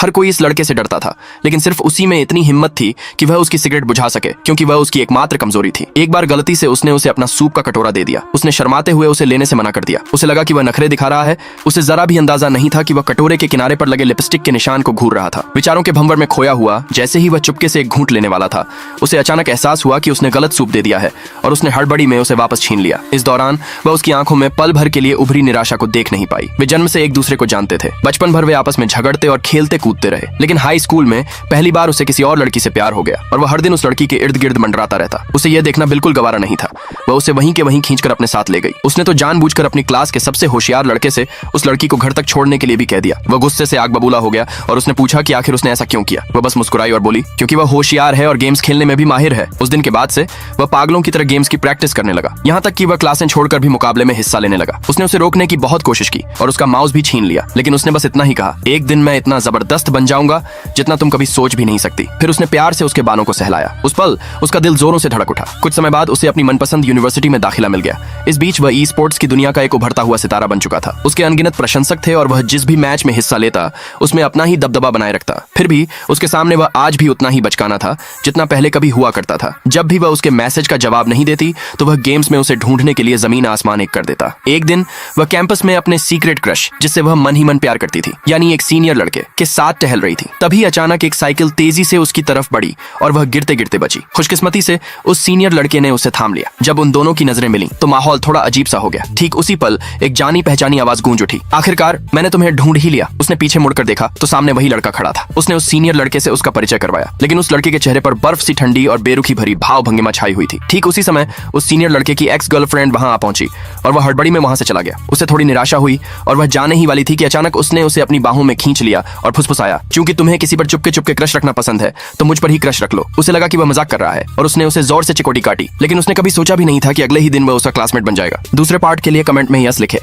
हर कोई इस लड़के से डरता था, लेकिन सिर्फ उसी में इतनी हिम्मत थी कि वह उसकी सिगरेट बुझा सके, क्योंकि वह उसकी एकमात्र कमजोरी थी। एक बार गलती से उसने उसे अपना सूप का कटोरा दे दिया। उसने शर्माते हुए उसे लेने से मना कर दिया। उसे लगा कि वह नखरे दिखा रहा है। उसे जरा भी अंदाजा नहीं था कि वह कटोरे के किनारे पर लगे लिपस्टिक के निशान को घूर रहा था। विचारों के भंवर में खोया हुआ जैसे ही वह चुपके से एक घूंट लेने वाला था, उसे अचानक एहसास हुआ कि उसने गलत सूप दे दिया है और उसने हड़बड़ी में उसे वापस छीन लिया। इस दौरान वह उसकी आंखों में पल भर के लिए उभरी निराशा को देख नहीं पाई। वे जन्म से एक दूसरे को जानते थे। बचपन भर वे आपस में झगड़ते और खेलते कूदते रहे, लेकिन हाई स्कूल में पहली बार उसे किसी और लड़की से प्यार हो गया और वह हर दिन उस लड़की के इर्द गिर्द मंडराता रहता। उसे यह देखना बिल्कुल गवारा नहीं था। वह उसे वहीं के वहीं खींचकर अपने साथ ले गई। उसने तो जानबूझकर अपनी क्लास के सबसे होशियार लड़के से उस लड़की को घर तक छोड़ने के लिए भी कह दिया। वह गुस्से से आग बबूला हो गया और उसने पूछा कि आखिर उसने ऐसा क्यों किया। वह बस मुस्कुराई और बोली, क्योंकि वह होशियार है और गेम्स खेलने में भी माहिर है। उस दिन के बाद से वह पागलों की तरह गेम्स की प्रैक्टिस करने लगा, यहाँ तक कि वह क्लासें छोड़कर भी मुकाबले में हिस्सा लेने लगा। उसने उसे रोकने की बहुत कोशिश की और उसका माउस भी छीन लिया, लेकिन उसने बस इतना ही कहा, एक दिन मैं इतना जबरदस्त बन जाऊंगा जितना तुम कभी सोच भी नहीं सकती। फिर उसने प्यार से उसके बालों को सहलाया। उस पल उसका दिल जोरों से धड़क उठा। कुछ समय बाद उसे अपनी मनपसंद यूनिवर्सिटी में दाखिला मिल गया। इस बीच वह ई स्पोर्ट्स की दुनिया का एक उभरता हुआ सितारा बन चुका था। उसके अनगिनत प्रशंसक थे और वह जिस भी मैच में हिस्सा लेता उसमें अपना ही दबदबा बनाए रखता। फिर भी उसके सामने वह आज भी उतना ही बचकाना था जितना पहले कभी हुआ करता था। जब भी वह उसके मैसेज का जवाब नहीं देती तो वह गेम्स में उसे ढूंढने के लिए जमीन आसमान एक कर देता। एक दिन वह कैंपस में अपने सीक्रेट क्रश, जिससे वह मन ही मन प्यार करती थी, यानी एक सीनियर लड़के के साथ टहल रही थी। तभी अचानक एक साइकिल तेजी से उसकी तरफ बढ़ी और वह गिरते गिरते बची। खुशकिस्मती से उस सीनियर लड़के ने उसे थाम लिया। जब उन दोनों की नजरें मिली तो माहौल थोड़ा अजीब सा हो गया। ठीक उसी पल एक जानी पहचानी आवाज गूंज उठी, आखिरकार मैंने तुम्हें ढूंढ ही लिया। उसने पीछे मुड़कर देखा तो सामने वही लड़का खड़ा था। उसने उस सीनियर लड़के से उसका परिचय करवाया, लेकिन उस लड़के के चेहरे पर बर्फ सी ठंडी और बेरुखी भरी भाव भंगिमा छाई हुई थी। ठीक उसी समय उस सीनियर लड़के की एक्स गर्लफ्रेंड वहां आ पहुंची और वह हड़बड़ी में वहां से चला गया। उसे थोड़ी निराशा हुई और वह जाने ही वाली थी कि अचानक उसने उसे अपनी बाहों में खींच लिया और फुसफुसाया, क्योंकि तुम्हें किसी पर चुपके चुपके क्रश रखना पसंद है तो मुझ पर ही क्रश रख लो। उसे लगा कि वह मजाक कर रहा है और उसने उसे जोर से चिकोटी काटी, लेकिन उसने कभी सोचा भी नहीं था कि अगले ही दिन वह उसका क्लासमेट बन जाएगा। दूसरे पार्ट के लिए कमेंट में यस लिखे।